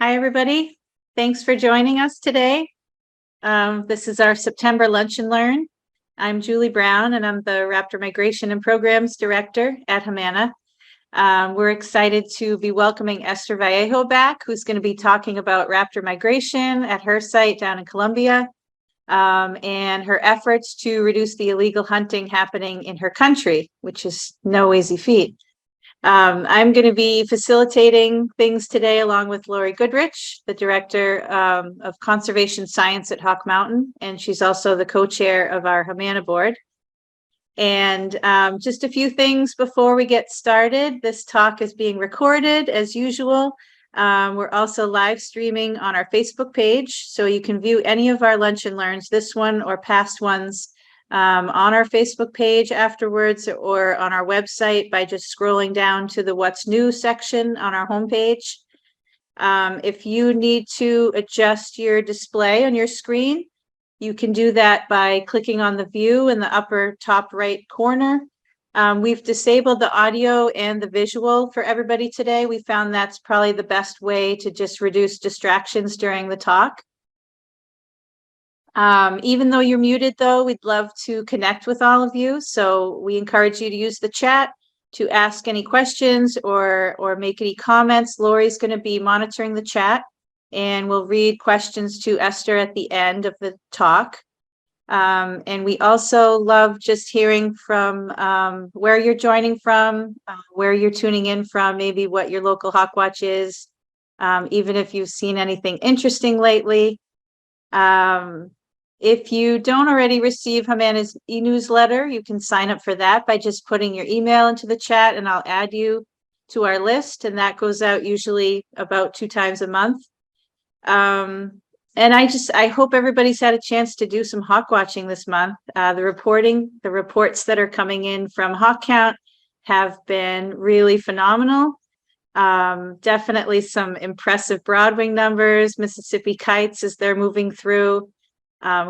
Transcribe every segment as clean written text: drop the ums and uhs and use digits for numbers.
Hi, everybody. Thanks for joining us today. This is our September Lunch and Learn. I'm Julie Brown, and I'm the Raptor Migration and Programs Director at HMANA. We're excited to be welcoming Esther Vallejo back, who's going to be talking about raptor migration at her site down in Colombia, and her efforts to reduce the illegal hunting happening in her country, which is no easy feat. I'm going to be facilitating things today along with Lori Goodrich, the Director of Conservation Science at Hawk Mountain, and she's also the co-chair of our HMANA board. And just a few things before we get started. This talk is being recorded as usual. We're also live streaming on our Facebook page, so you can view any of our Lunch and Learns, this one or past ones, on our Facebook page afterwards or on our website by just scrolling down to the What's New section on our homepage. If you need to adjust your display on your screen, you can do that by clicking on the view in the upper top right corner. We've disabled the audio and the visual for everybody today. We found that's probably the best way to just reduce distractions during the talk. Even though you're muted, though, we'd love to connect with all of you. So we encourage you to use the chat to ask any questions or make any comments. Lori's going to be monitoring the chat, and we'll read questions to Esther at the end of the talk. And we also love just hearing from where you're joining from, where you're tuning in from, maybe what your local Hawk Watch is, even if you've seen anything interesting lately. If you don't already receive HMANA's e-newsletter, you can sign up for that by just putting your email into the chat, and I'll add you to our list, and that goes out usually about 2 times a month. And I hope everybody's had a chance to do some hawk watching this month. The reports that are coming in from Hawk Count have been really phenomenal. Definitely some impressive broadwing numbers. Mississippi kites as they're moving through.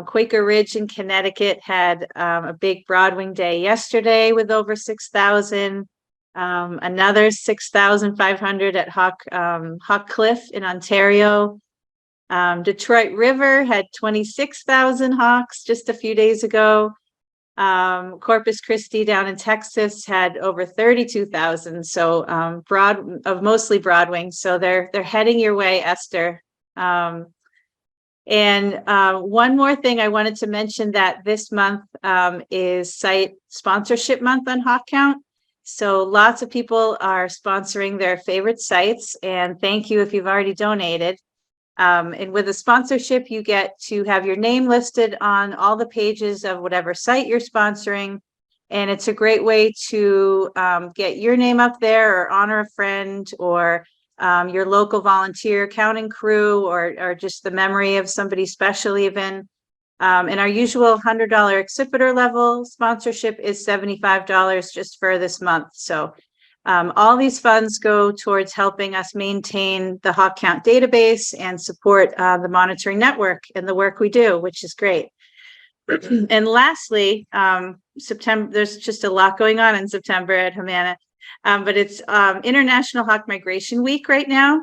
Quaker Ridge in Connecticut had a big broadwing day yesterday with over 6,000. Another 6,500 at Hawk Cliff in Ontario. Detroit River had 26,000 hawks just a few days ago. Corpus Christi down in Texas had over 32,000. So mostly broadwing. So they're heading your way, Esther. And one more thing I wanted to mention, that this month is Site Sponsorship Month on Hawk Count. So lots of people are sponsoring their favorite sites, and thank you if you've already donated. And with a sponsorship, you get to have your name listed on all the pages of whatever site you're sponsoring. And it's a great way to get your name up there or honor a friend or your local volunteer counting crew or just the memory of somebody special even. And our usual $100 Exhibitor level sponsorship is $75 just for this month. So all these funds go towards helping us maintain the Hawk Count database and support the monitoring network and the work we do, which is great. And lastly, September, there's just a lot going on in September at HMANA. But it's International Hawk Migration Week right now.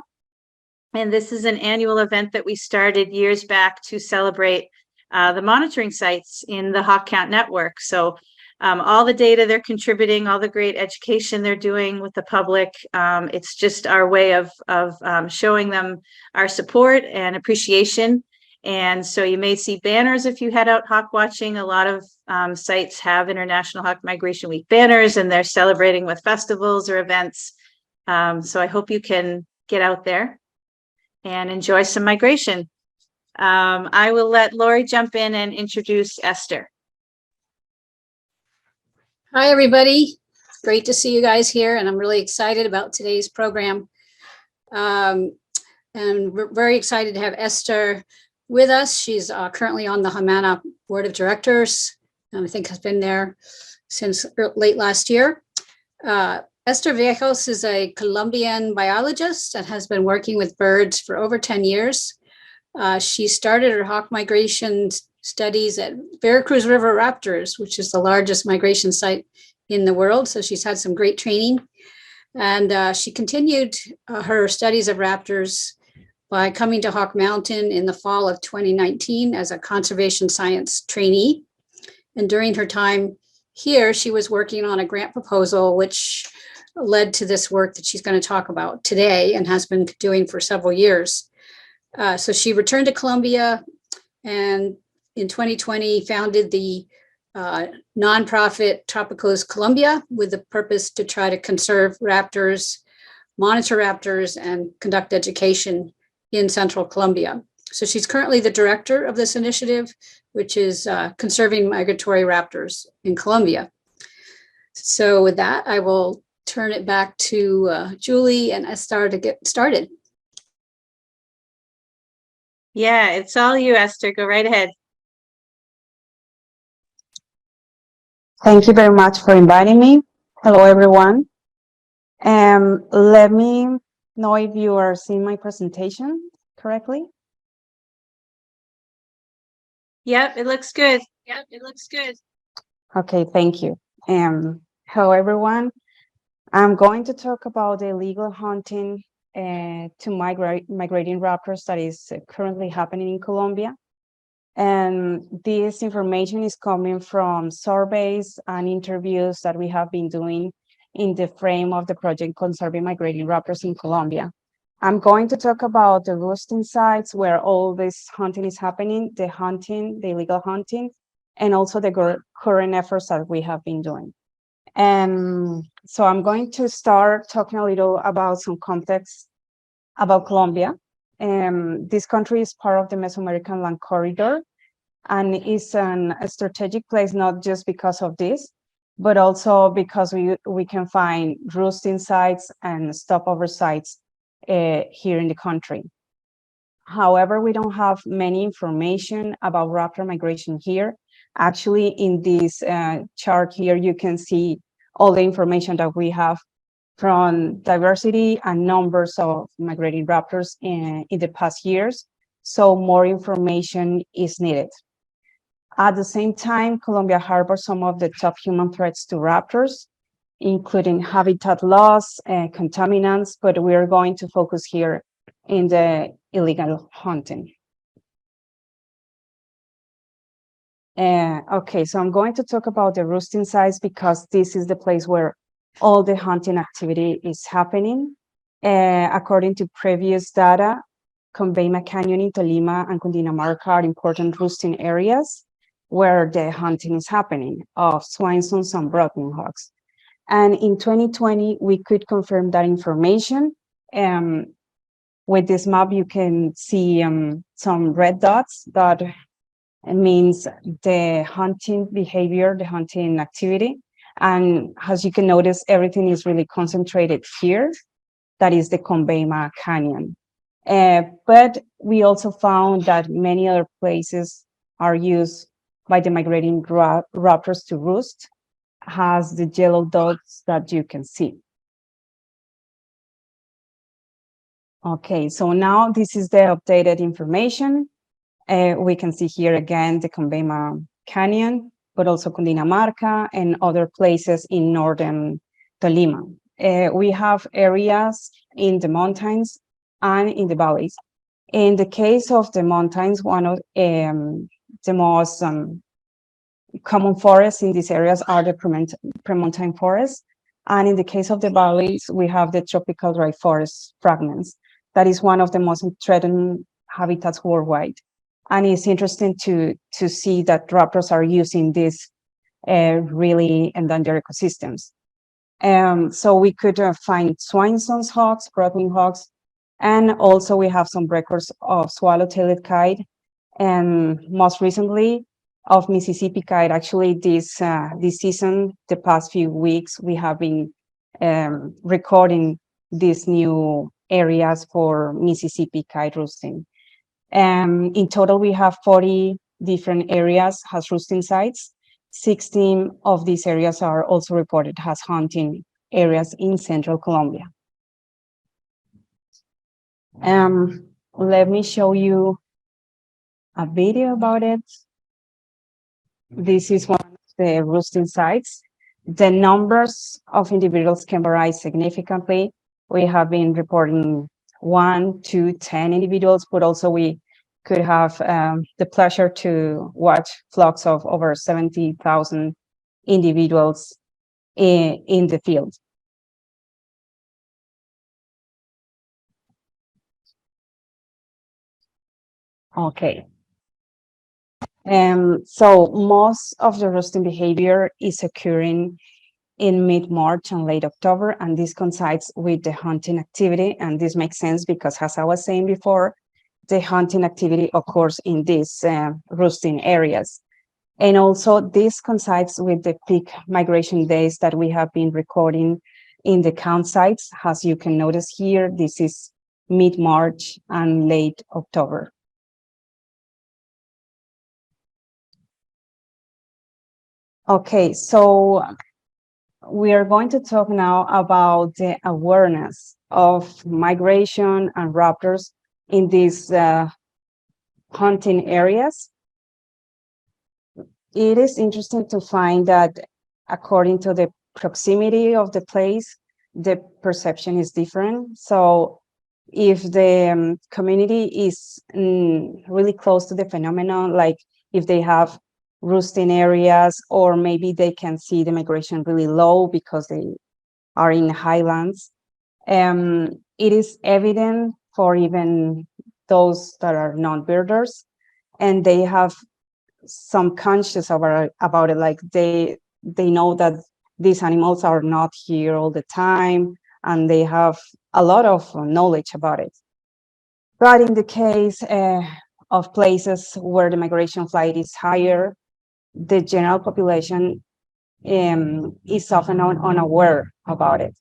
And this is an annual event that we started years back to celebrate the monitoring sites in the Hawk Count network. So all the data they're contributing, all the great education they're doing with the public, it's just our way of showing them our support and appreciation. And so you may see banners if you head out hawk watching. A lot of sites have International Hawk Migration Week banners, and they're celebrating with festivals or events. So I hope you can get out there and enjoy some migration. I will let Lori jump in and introduce Esther. Hi, everybody. Great to see you guys here, and I'm really excited about today's program. And we're very excited to have Esther with us. She's currently on the HMANA Board of Directors, and I think has been there since late last year. Esther Vallejo is a Colombian biologist and has been working with birds for over 10 years. She started her hawk migration studies at Veracruz River of Raptors, which is the largest migration site in the world. So she's had some great training. And she continued her studies of raptors by coming to Hawk Mountain in the fall of 2019 as a conservation science trainee. And during her time here, she was working on a grant proposal, which led to this work that she's going to talk about today and has been doing for several years. So she returned to Colombia and in 2020 founded the nonprofit TROPICOS Colombia with the purpose to try to conserve raptors, monitor raptors, and conduct education in central Colombia. So she's currently the director of this initiative, which is Conserving Migratory Raptors in Colombia. So with that, I will turn it back to Julie and Esther to get started. Yeah, it's all you, Esther. Go right ahead. Thank you very much for inviting me. Hello, everyone. Let me know if you are seeing my presentation correctly. Yep, it looks good. Okay, thank you. Hello, everyone. I'm going to talk about the illegal hunting to migrating raptors that is currently happening in Colombia. And this information is coming from surveys and interviews that we have been doing in the frame of the project Conserving Migrating Raptors in Colombia. I'm going to talk about the roosting sites where all this hunting is happening, the illegal hunting, and also the current efforts that we have been doing. And so I'm going to start talking a little about some context about Colombia. This country is part of the Mesoamerican land corridor and is a strategic place, not just because of this, but also because we can find roosting sites and stopover sites here in the country. However, we don't have many information about raptor migration here. Actually, in this chart here, you can see all the information that we have from diversity and numbers of migrating raptors in the past years. So more information is needed. At the same time, Colombia harbors some of the top human threats to raptors, including habitat loss and contaminants, but we are going to focus here in the illegal hunting. Okay, so I'm going to talk about the roosting sites because this is the place where all the hunting activity is happening. According to previous data, Conveima Canyon in Tolima and Cundinamarca are important roosting areas where the hunting is happening of swinesons and broken hogs. And in 2020, we could confirm that information. With this map, you can see some red dots that means the hunting behavior, the hunting activity. And as you can notice, everything is really concentrated here. That is the Conveima Canyon. But we also found that many other places are used by the migrating raptors to roost, has the yellow dots that you can see. Okay, so now this is the updated information. We can see here again the Conveima Canyon, but also Cundinamarca and other places in northern Tolima. We have areas in the mountains and in the valleys. In the case of the mountains, one of the most common forests in these areas are the premontane forests. And in the case of the valleys, we have the tropical dry forest fragments. That is one of the most threatened habitats worldwide. And it's interesting to see that raptors are using these really endangered ecosystems. So we could find swinesons hogs, broadwing hogs, and also we have some records of swallow-tailed kite, and most recently of Mississippi kite. Actually, this season, the past few weeks, we have been recording these new areas for Mississippi kite roosting. In total, we have 40 different areas has roosting sites. 16 of these areas are also reported as hunting areas in central Colombia. Let me show you a video about it. This is one of the roosting sites. The numbers of individuals can vary significantly. We have been reporting 1 to 10 individuals, but also we could have the pleasure to watch flocks of over 70,000 individuals in the field. Okay. So most of the roosting behavior is occurring in mid-March and late October, and this coincides with the hunting activity. And this makes sense because, as I was saying before, the hunting activity occurs in these roosting areas. And also this coincides with the peak migration days that we have been recording in the count sites. As you can notice here, this is mid-March and late October. Okay, so we are going to talk now about the awareness of migration and raptors in these hunting areas. It is interesting to find that according to the proximity of the place, the perception is different. So if the community is really close to the phenomenon, like if they have roosting areas, or maybe they can see the migration really low because they are in highlands, it is evident for even those that are non-birders, and they have some conscious about it, like they know that these animals are not here all the time, and they have a lot of knowledge about it. But in the case of places where the migration flight is higher, the general population is often unaware about it.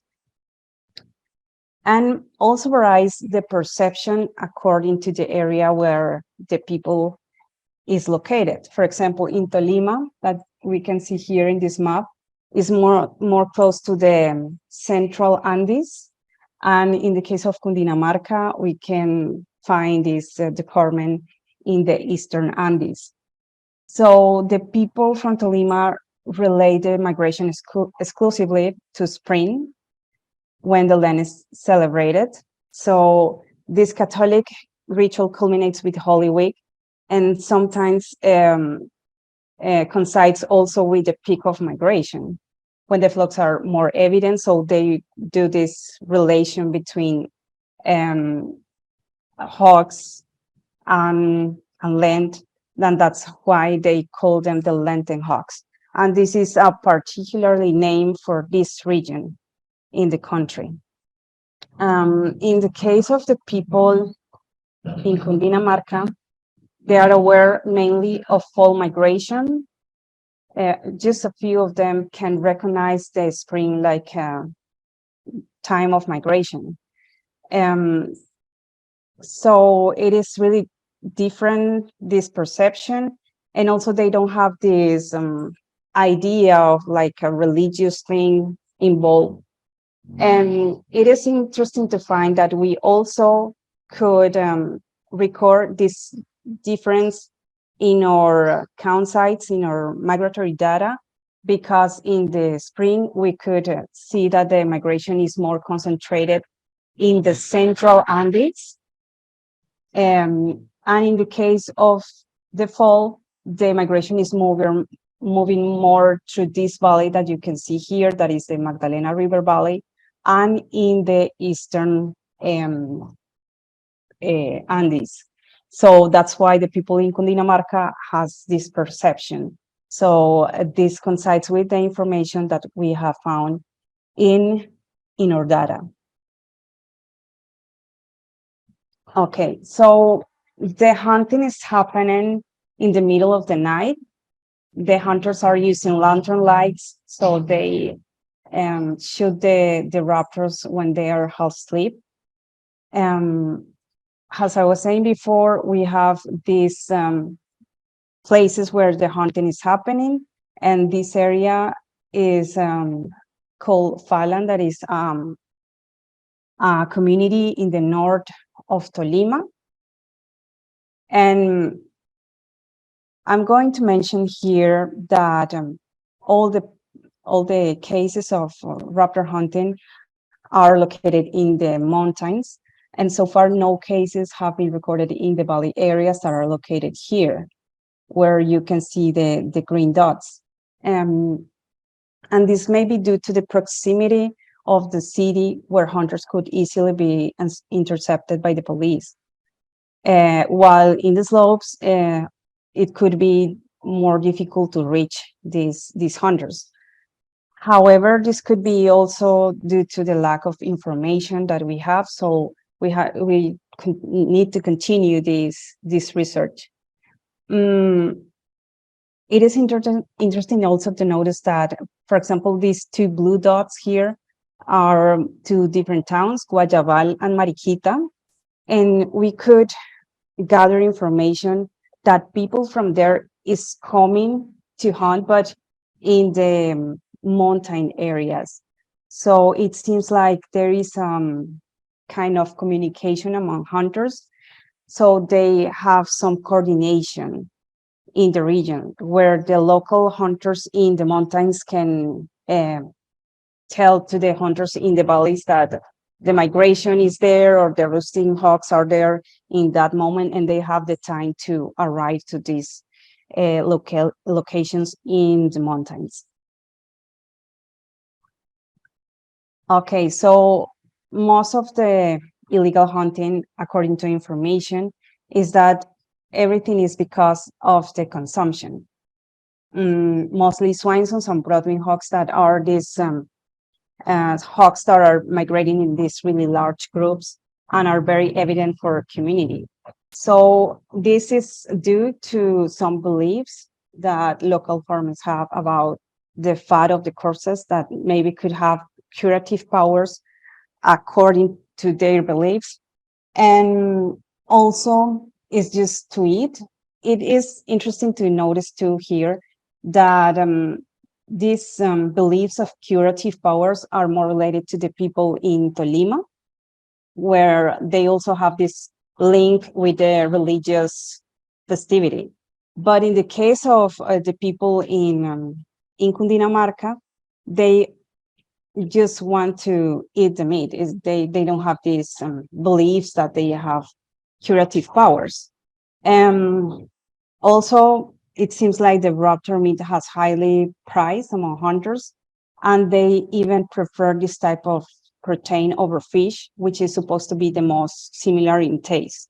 And also varies the perception according to the area where the people is located. For example, in Tolima, that we can see here in this map, is more close to the central Andes. And in the case of Cundinamarca, we can find this department in the eastern Andes. So the people from Tolima relate the migration exclusively to spring, when the land is celebrated. So this Catholic ritual culminates with Holy Week, and sometimes coincides also with the peak of migration, when the flocks are more evident. So they do this relation between hawks and Lent, and that's why they call them the Lenten hawks. And this is a particularly name for this region in the country. In the case of the people in Cundinamarca, they are aware mainly of fall migration. Just a few of them can recognize the spring like time of migration. So it is really different, this perception. And also they don't have this idea of like a religious thing involved. And it is interesting to find that we also could record this difference in our count sites, in our migratory data, because in the spring we could see that the migration is more concentrated in the central Andes. And in the case of the fall, the migration is moving more through this valley that you can see here, that is the Magdalena River Valley, and in the eastern Andes. So that's why the people in Cundinamarca has this perception. So this coincides with the information that we have found in our data. Okay, so the hunting is happening in the middle of the night. The hunters are using lantern lights, so they shoot the raptors when they are half asleep. As I was saying before, we have these places where the hunting is happening, and this area is called Falan, that is a community in the north of Tolima. And I'm going to mention here that all the cases of raptor hunting are located in the mountains. And so far, no cases have been recorded in the valley areas that are located here, where you can see the green dots. And this may be due to the proximity of the city, where hunters could easily be intercepted by the police. While in the slopes, it could be more difficult to reach these hunters. However, this could be also due to the lack of information that we have. So we need to continue this research. It is interesting also to notice that, for example, these two blue dots here are two different towns, Guayabal and Mariquita, and we could gather information that people from there is coming to hunt, but in the mountain areas. So it seems like there is kind of communication among hunters. So they have some coordination in the region where the local hunters in the mountains can tell to the hunters in the valleys that the migration is there or the roosting hawks are there in that moment, and they have the time to arrive to these locations in the mountains. Okay, so most of the illegal hunting, according to information, is that everything is because of the consumption. Mostly swines and some broadwing hawks that are these hawks that are migrating in these really large groups and are very evident for a community. So this is due to some beliefs that local farmers have about the fat of the corpses that maybe could have curative powers according to their beliefs. And also is just to eat. It is interesting to notice too here that these beliefs of curative powers are more related to the people in Tolima, where they also have this link with the religious festivity. But in the case of the people in Cundinamarca, they just want to eat the meat. They don't have these beliefs that they have curative powers. Also, it seems like the raptor meat has highly priced among hunters, and they even prefer this type of protein over fish, which is supposed to be the most similar in taste.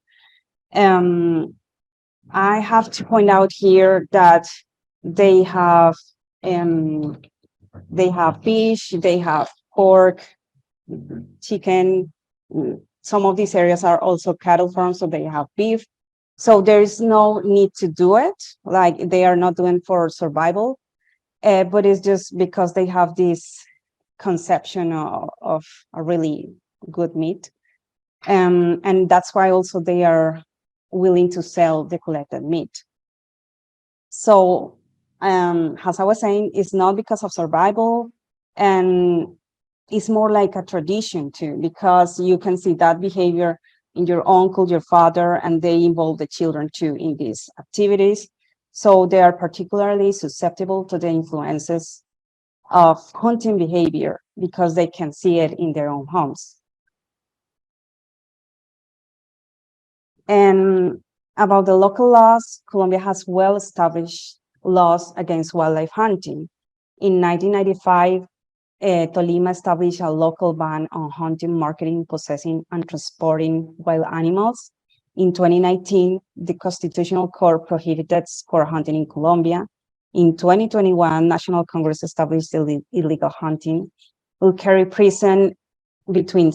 I have to point out here that they have fish, they have pork, chicken. Some of these areas are also cattle farms, so they have beef. So there is no need to do it, like they are not doing for survival, but it's just because they have this conception of a really good meat. And that's why also they are willing to sell the collected meat. So as I was saying, it's not because of survival, and it's more like a tradition too, because you can see that behavior in your uncle, your father, and they involve the children too in these activities. So they are particularly susceptible to the influences of hunting behavior because they can see it in their own homes. And about the local laws, Colombia has well-established laws against wildlife hunting. In 1995, Tolima established a local ban on hunting, marketing, possessing, and transporting wild animals. In 2019, the Constitutional Court prohibited sport hunting in Colombia. In 2021, National Congress established illegal hunting will carry prison between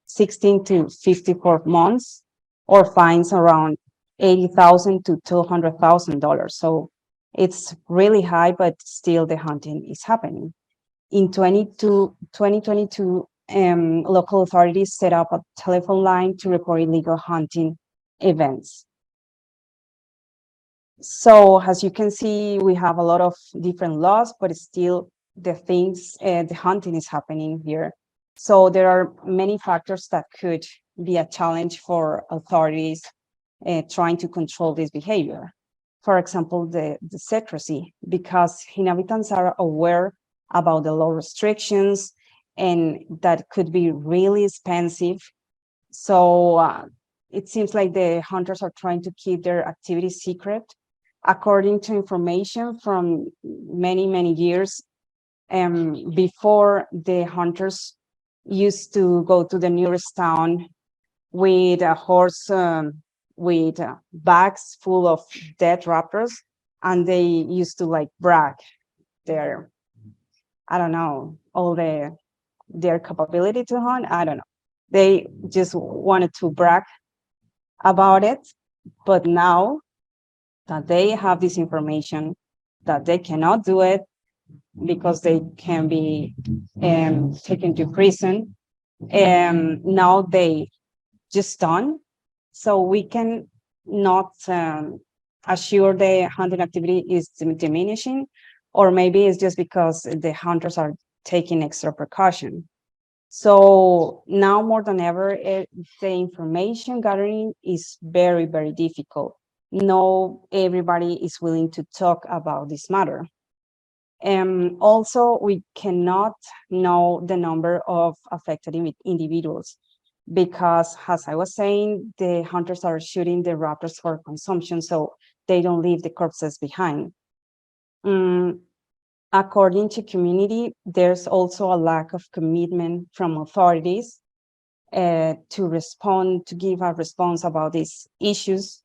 16 to 54 months or fines around $80,000 to $200,000. So it's really high, but still the hunting is happening. In 2022, local authorities set up a telephone line to report illegal hunting events. So as you can see, we have a lot of different laws, but still the hunting is happening here. So there are many factors that could be a challenge for authorities trying to control this behavior. For example, the secrecy, because inhabitants are aware about the law restrictions, and that could be really expensive. So it seems like the hunters are trying to keep their activity secret. According to information from many years before, the hunters used to go to the nearest town with a horse with bags full of dead raptors, and they used to like brag their, I don't know, all their capability to hunt. I don't know. They just wanted to brag about it. But now that they have this information, that they cannot do it because they can be taken to prison, and now they just done. So we can not assure the hunting activity is diminishing, or maybe it's just because the hunters are taking extra precaution. So now more than ever, the information gathering is very difficult. No, everybody is willing to talk about this matter. Also, we cannot know the number of affected individuals because, as I was saying, the hunters are shooting the raptors for consumption, so they don't leave the corpses behind. According to community, there's also a lack of commitment from authorities to respond, to give a response about these issues.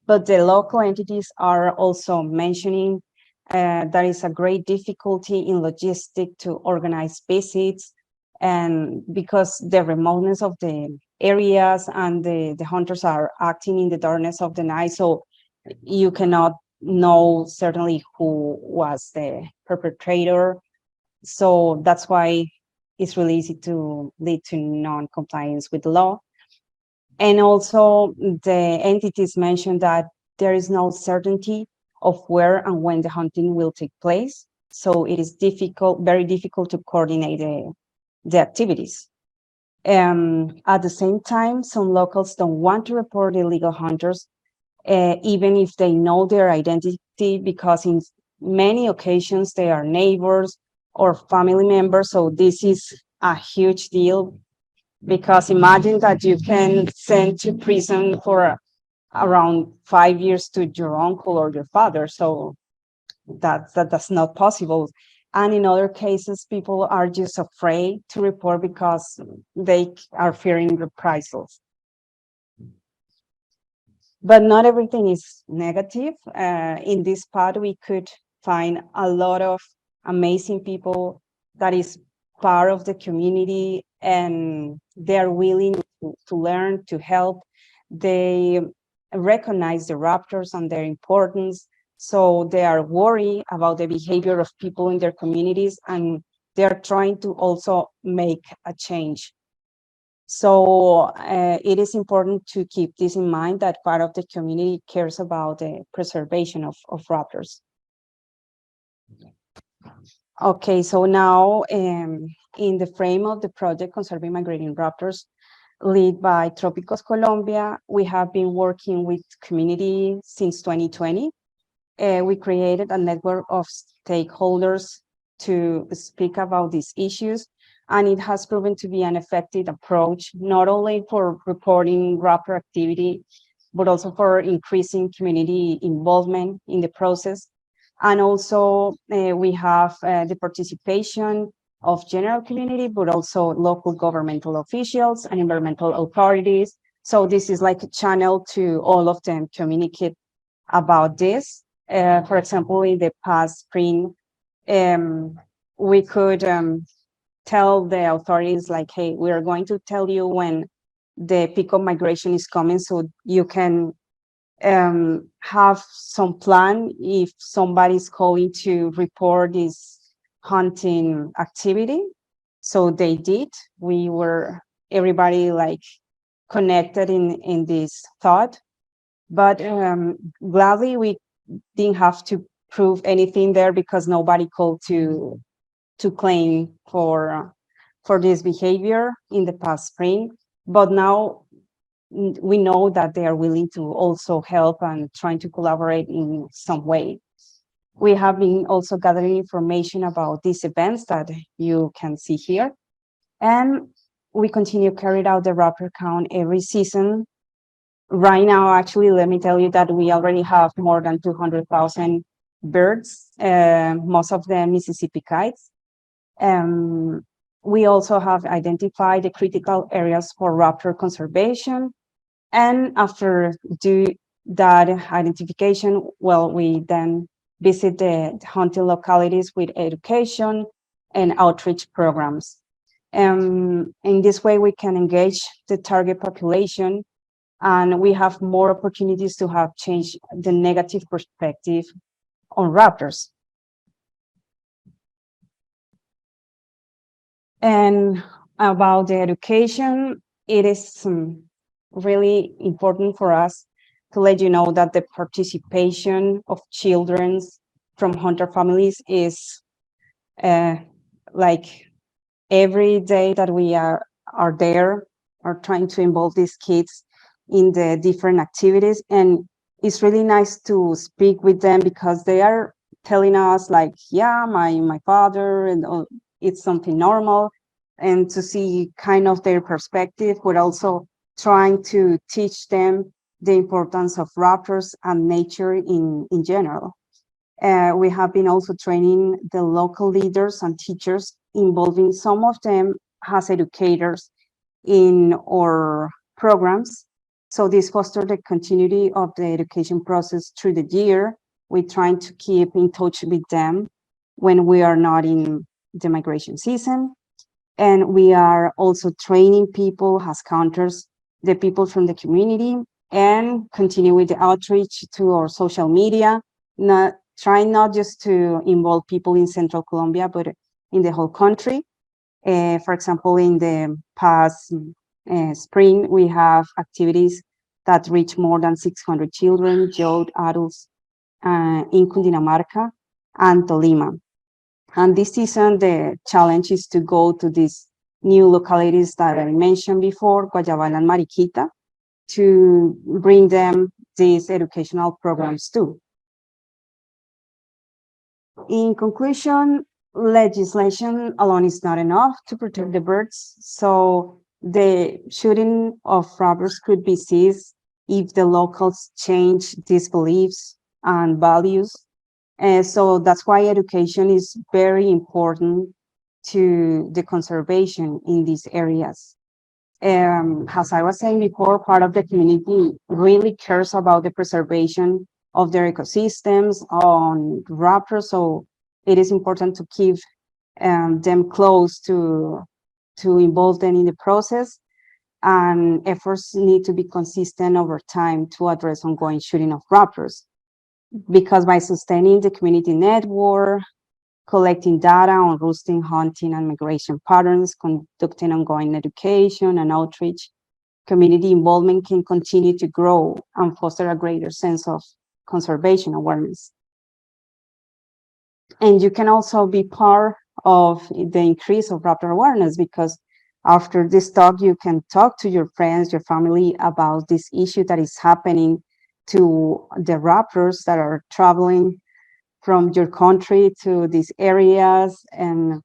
But the local entities are also mentioning there is a great difficulty in logistic to organize visits, and because the remoteness of the areas and the hunters are acting in the darkness of the night, so you cannot know certainly who was the perpetrator. So that's why it's really easy to lead to non-compliance with the law. And also the entities mentioned that there is no certainty of where and when the hunting will take place. So it is difficult, very difficult to coordinate the activities. At the same time, some locals don't want to report illegal hunters, even if they know their identity, because in many occasions they are neighbors or family members. So this is a huge deal, because imagine that you can send to prison for around 5 years to your uncle or your father. So that's not possible. And in other cases, people are just afraid to report because they are fearing reprisals. But not everything is negative. In this part, we could find a lot of amazing people that is part of the community, and they're willing to learn, to help. They recognize the raptors and their importance. So they are worried about the behavior of people in their communities, and they're trying to also make a change. So it is important to keep this in mind, that part of the community cares about the preservation of raptors. Okay, so now in the frame of the project Conserving Migrating Raptors, led by TROPICOS Colombia, we have been working with community since 2020. We created a network of stakeholders to speak about these issues, and it has proven to be an effective approach, not only for reporting raptor activity, but also for increasing community involvement in the process. And also we have the participation of general community, but also local governmental officials and environmental authorities. So this is like a channel to all of them communicate about this. For example, in the past spring, we could tell the authorities like, hey, we are going to tell you when the peak of migration is coming, so you can have some plan if somebody's going to report this hunting activity. So they did. We were, everybody like connected in this thought, but gladly we didn't have to prove anything there, because nobody called to claim for this behavior in the past spring. But now we know that they are willing to also help and trying to collaborate in some way. We have been also gathering information about these events that you can see here. And we continue carried out the raptor count every season. Right now, actually, let me tell you that we already have more than 200,000 birds, most of them Mississippi kites. We also have identified the critical areas for raptor conservation. And after that identification, well, we then visit the hunting localities with education and outreach programs. In this way, we can engage the target population, and we have more opportunities to have changed the negative perspective on raptors. And about the education, it is really important for us to let you know that the participation of children from hunter families is like every day that we are there, are trying to involve these kids in the different activities. And it's really nice to speak with them because they are telling us like, yeah, my father, and it's something normal, and to see kind of their perspective, but also trying to teach them the importance of raptors and nature in general. We have been also training the local leaders and teachers, involving some of them as educators in our programs. So this fosters the continuity of the education process through the year. We're trying to keep in touch with them when we are not in the migration season. And we are also training people as counters, the people from the community, and continue with the outreach to our social media, trying not just to involve people in Central Colombia, but in the whole country. For example, in the past spring, we have activities that reach more than 600 children, young adults in Cundinamarca and Tolima. And this season, the challenge is to go to these new localities that I mentioned before, Guayabal and Mariquita, to bring them these educational programs too. In conclusion, legislation alone is not enough to protect the birds. So the shooting of raptors could be ceased if the locals change these beliefs and values. So that's why education is very important to the conservation in these areas. As I was saying before, part of the community really cares about the preservation of their ecosystems on raptors. So it is important to keep them close, to involve them in the process. And efforts need to be consistent over time to address ongoing shooting of raptors. Because by sustaining the community network, collecting data on roosting, hunting, and migration patterns, conducting ongoing education and outreach, community involvement can continue to grow and foster a greater sense of conservation awareness. And you can also be part of the increase of raptor awareness, because after this talk, you can talk to your friends, your family about this issue that is happening to the raptors that are traveling from your country to these areas. And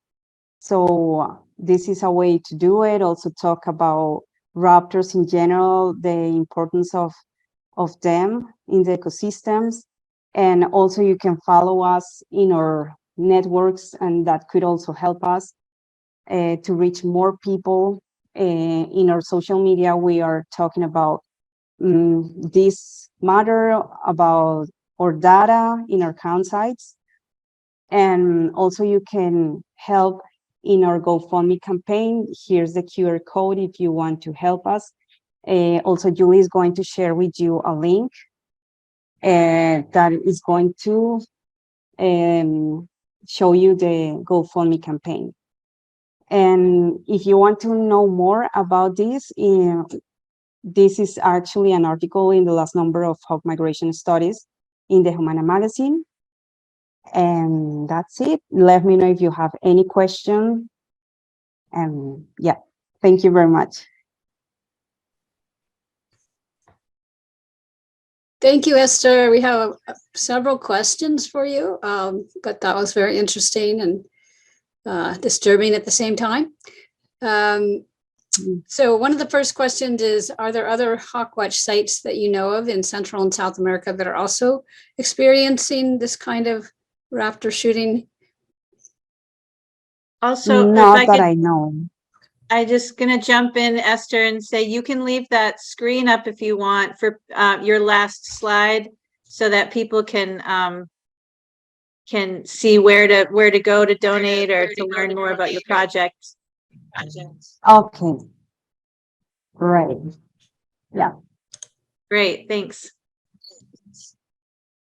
so this is a way to do it. Also talk about raptors in general, the importance of them in the ecosystems. And also you can follow us in our networks, and that could also help us to reach more people. In our social media, we are talking about this matter, about our data in our count sites. And also you can help in our GoFundMe campaign. Here's the QR code if you want to help us. Also, Julie is going to share with you a link that is going to show you the GoFundMe campaign. And if you want to know more about this, this is actually an article in the last number of Hawk Migration Studies in the HMANA magazine. And that's it. Let me know if you have any question. And yeah, thank you very much. Thank you, Esther. We have several questions for you, but that was very interesting and disturbing at the same time. So one of the first questions is, are there other hawkwatch sites that you know of in Central and South America that are also experiencing this kind of raptor shooting? Also, if Not I that could, I know. I just gonna jump in, Esther, and say you can leave that screen up if you want for your last slide, so that people can see where to go to donate or to learn more about your project. Okay, right. Yeah. Great, thanks.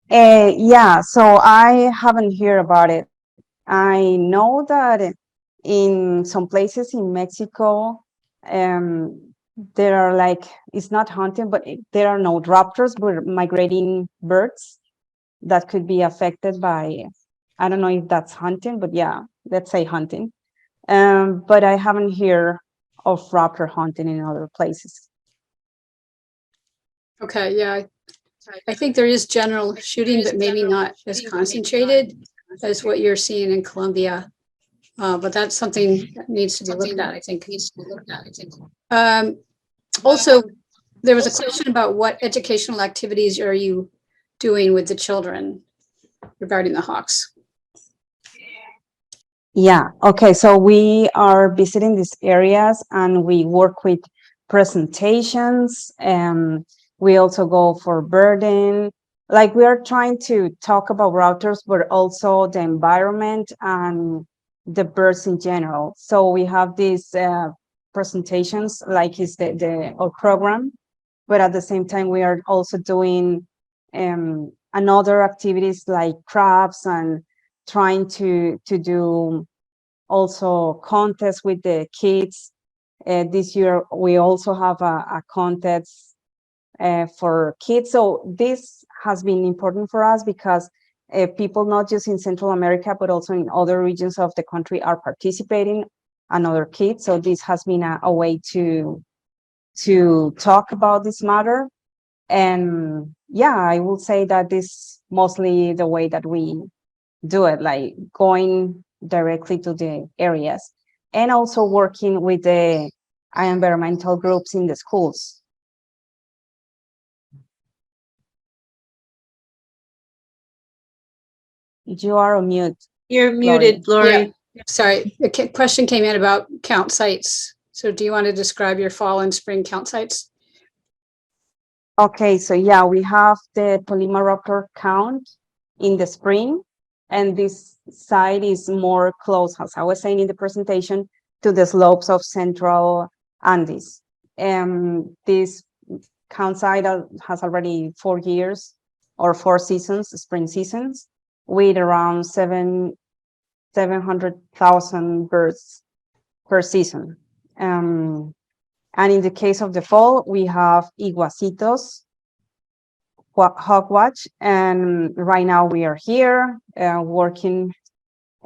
Yeah, so I haven't heard about it. I know that in some places in Mexico, there are like, it's not hunting, but there are no raptors, but migrating birds that could be affected by, I don't know if that's hunting, but yeah, let's say hunting. But I haven't heard of raptor hunting in other places. Okay, yeah, I think there is general shooting, but maybe not as concentrated as what you're seeing in Colombia. But that's something that needs to be looked at, I think. Also, there was a question about what educational activities are you doing with the children regarding the hawks? Yeah, okay, so we are visiting these areas and we work with presentations, and we also go for birding. Like, we are trying to talk about routers, but also the environment and the birds in general. So we have these presentations, like is our program, but at the same time we are also doing another activities like crafts and trying to do also contests with the kids. This year we also have a contest for kids. So this has been important for us because people not just in Central America, but also in other regions of the country are participating, and other kids. So this has been a way to talk about this matter. And yeah, I will say that this mostly the way that we do it, like going directly to the areas and also working with the environmental groups in the schools. You are on mute. You're muted, Lori. Yeah, sorry, the question came in about count sites. So do you want to describe your fall and spring count sites? Okay, so yeah, we have the Polymaraptor count in the spring, and this site is more close, as I was saying in the presentation, to the slopes of Central Andes. This count site has already 4 years or 4 seasons, spring seasons, with around 700,000 birds per season. And in the case of the fall, we have iguacitos, hawkwatch, and right now we are here working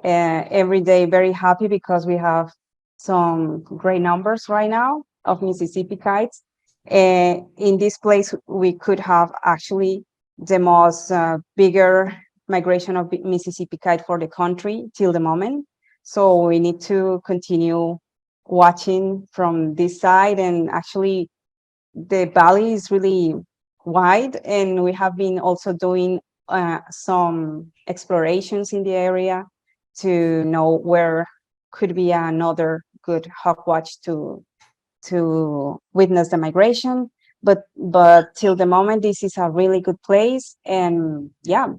every day, very happy because we have some great numbers right now of Mississippi kites. In this place, we could have actually the most bigger migration of Mississippi kite for the country till the moment. So we need to continue watching from this side, and actually the valley is really wide, and we have been also doing some explorations in the area to know where could be another good hawkwatch to witness the migration. But till the moment, this is a really good place, and yeah,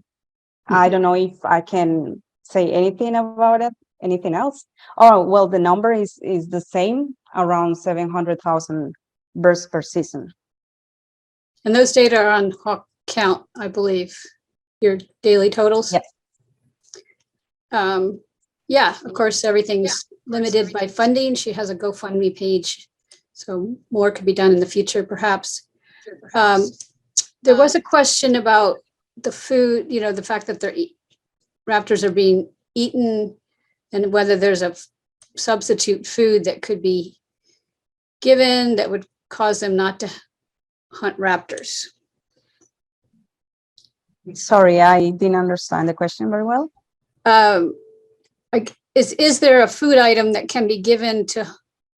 I don't know if I can say anything about it. Anything else? Oh, well, the number is the same, around 700,000 birds per season. And those data are on hawk count, I believe, your daily totals. Yes. Yeah, of course, everything's limited by funding. She has a GoFundMe page, so more could be done in the future, perhaps. There was a question about the food, the fact that raptors are being eaten, and whether there's a substitute food that could be given that would cause them not to hunt raptors. Sorry, I didn't understand the question very well. Is there a food item that can be given to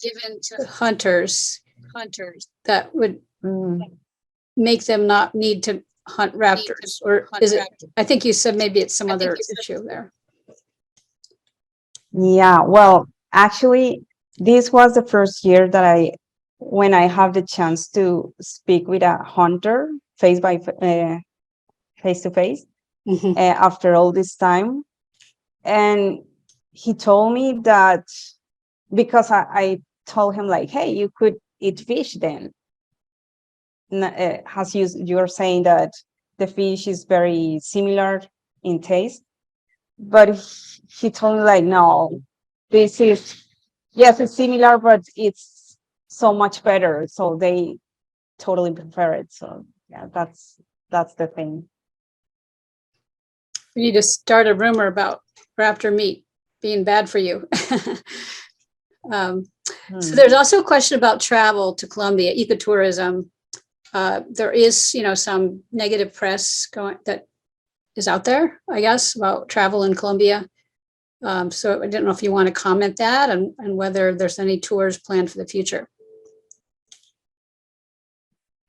given to hunters that would make them not need to hunt raptors? Or is it, I think you said maybe it's some other issue there. Yeah, well, actually, this was the first year that when I have the chance to speak with a hunter face to face after all this time. And he told me that because I told him like, hey, you could eat fish then. As you're saying that the fish is very similar in taste. But he told me like, no, this is, yes, it's similar, but it's so much better. So they totally prefer it. So yeah, that's the thing. We need to start a rumor about raptor meat being bad for you. So there's also a question about travel to Colombia, ecotourism. There is, some negative press that is out there, I guess, about travel in Colombia. So I don't know if you want to comment that and whether there's any tours planned for the future.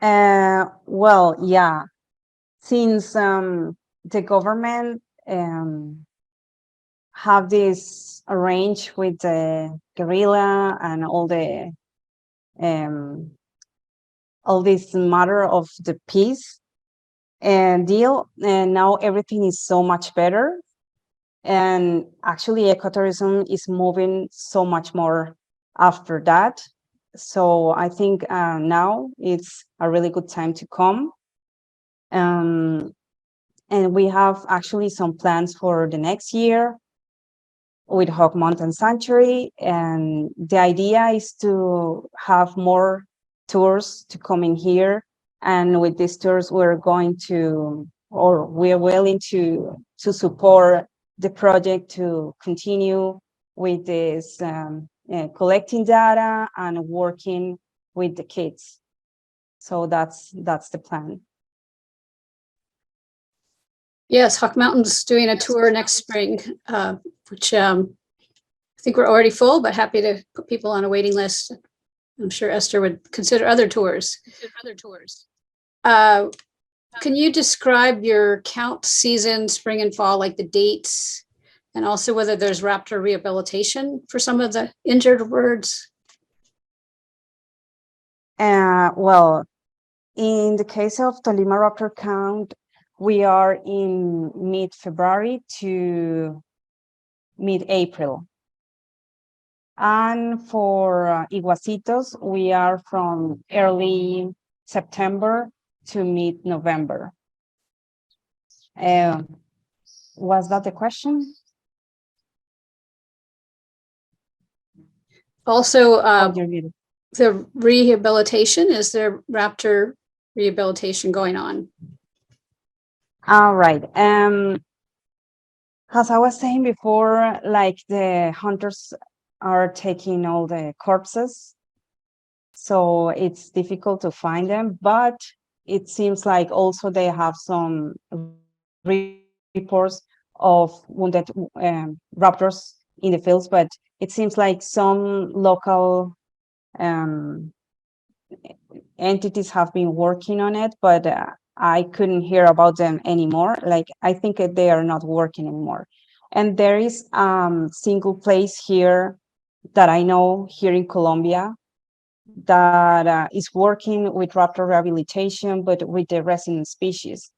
Well, yeah, since the government have this arrange with the guerrilla and all this matter of the peace and deal, and now everything is so much better. And actually, ecotourism is moving so much more after that. So I think now it's a really good time to come. And we have actually some plans for the next year with Hawk Mountain Sanctuary. And the idea is to have more tours to come in here. And with these tours, we're willing to support the project to continue with this collecting data and working with the kids. So that's the plan. Yes, Hawk Mountain's doing a tour next spring, which I think we're already full, but happy to put people on a waiting list. I'm sure Esther would consider other tours. Can you describe your count season, spring and fall, like the dates, and also whether there's raptor rehabilitation for some of the injured birds? Well, in the case of Tolima raptor count, we are in mid-February to mid-April. And for iguacitos, we are from early September to mid-November. Was that the question? Also, the rehabilitation, is there raptor rehabilitation going on? All right. As I was saying before, like the hunters are taking all the corpses, so it's difficult to find them, but it seems like also they have some reports of wounded raptors in the fields, but it seems like some local entities have been working on it, but I couldn't hear about them anymore. Like, I think they are not working anymore. And there is single place here that I know here in Colombia that is working with raptor rehabilitation, but with the resident species.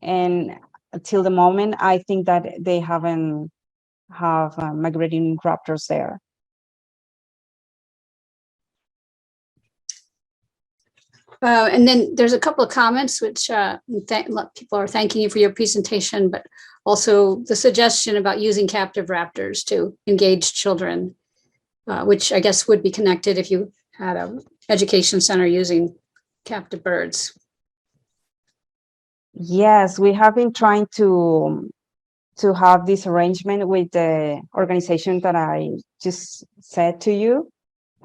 And until the moment, I think that they haven't have migrating raptors there. And then there's a couple of comments which people are thanking you for your presentation, but also the suggestion about using captive raptors to engage children, which I guess would be connected if you had an education center using captive birds. Yes, we have been trying to have this arrangement with the organization that I just said to you.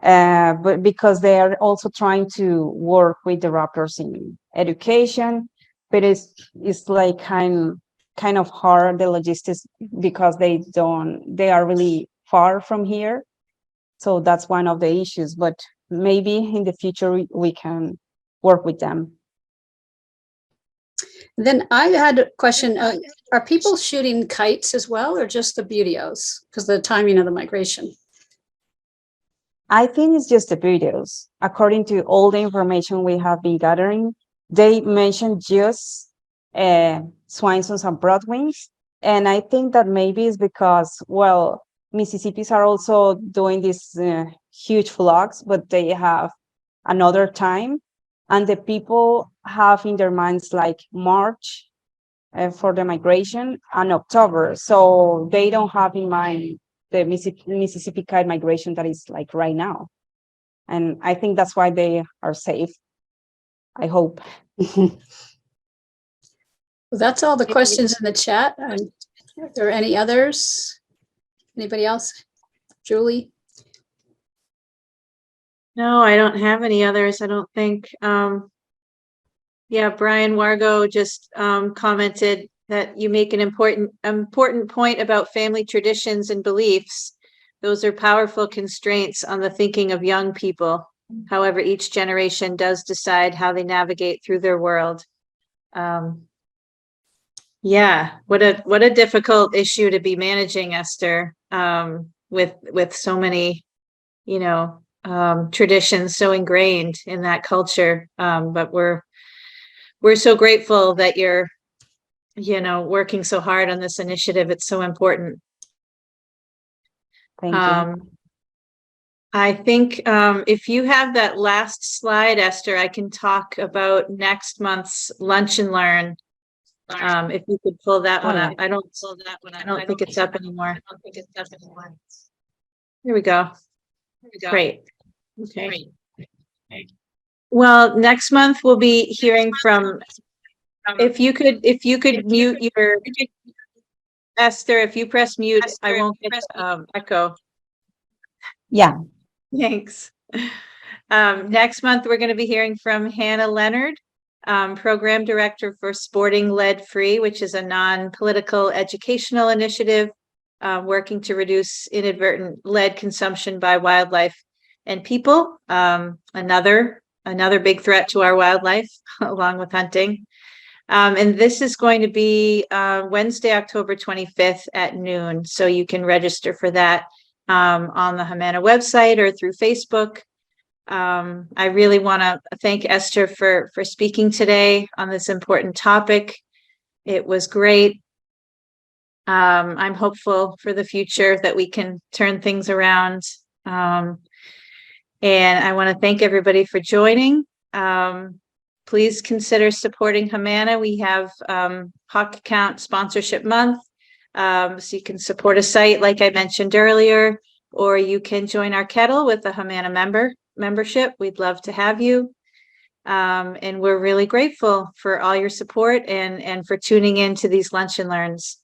But because they are also trying to work with the raptors in education, but it's like kind of hard, the logistics, because they are really far from here. So that's one of the issues, but maybe in the future we can work with them. Then I had a question. Are people shooting kites as well, or just the buteos? Because the timing of the migration. I think it's just the videos. According to all the information we have been gathering, they mentioned just Swansons and Broadwings. And I think that maybe it's because, well, Mississippi's are also doing these huge flocks, but they have another time. And the people have in their minds like March for the migration and October. So they don't have in mind the Mississippi kite migration that is like right now. And I think that's why they are safe. I hope. Well, that's all the questions in the chat. Are there any others? Anybody else? Julie? No, I don't have any others. I don't think. Yeah, Brian Wargo just commented that you make an important point about family traditions and beliefs. Those are powerful constraints on the thinking of young people. However, each generation does decide how they navigate through their world. Yeah, what a difficult issue to be managing, Esther, with so many, you know, traditions so ingrained in that culture. But we're so grateful that you're, you know, working so hard on this initiative. It's so important. Thank you. I think if you have that last slide, Esther, I can talk about next month's Lunch and Learn. If you could pull that one up. I don't think it's up anymore. Here we go. Great. Okay. Well, next month we'll be hearing from, if you could mute your, Esther, if you press mute, I won't get echo. Yeah. Thanks. Next month, we're going to be hearing from Hannah Leonard, Program Director for Sporting Lead Free, which is a non-political educational initiative working to reduce inadvertent lead consumption by wildlife and people. Another big threat to our wildlife, along with hunting. And this is going to be Wednesday, October 25th at noon. So you can register for that on the HMANA website or through Facebook. I really want to thank Esther for speaking today on this important topic. It was great. I'm hopeful for the future that we can turn things around. And I want to thank everybody for joining. Please consider supporting HMANA. We have Hawk Account Sponsorship Month. So you can support a site like I mentioned earlier, or you can join our kettle with a HMANA membership. We'd love to have you. And we're really grateful for all your support and for tuning in to these Lunch and Learns.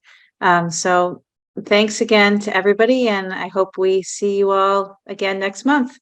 So thanks again to everybody, and I hope we see you all again next month.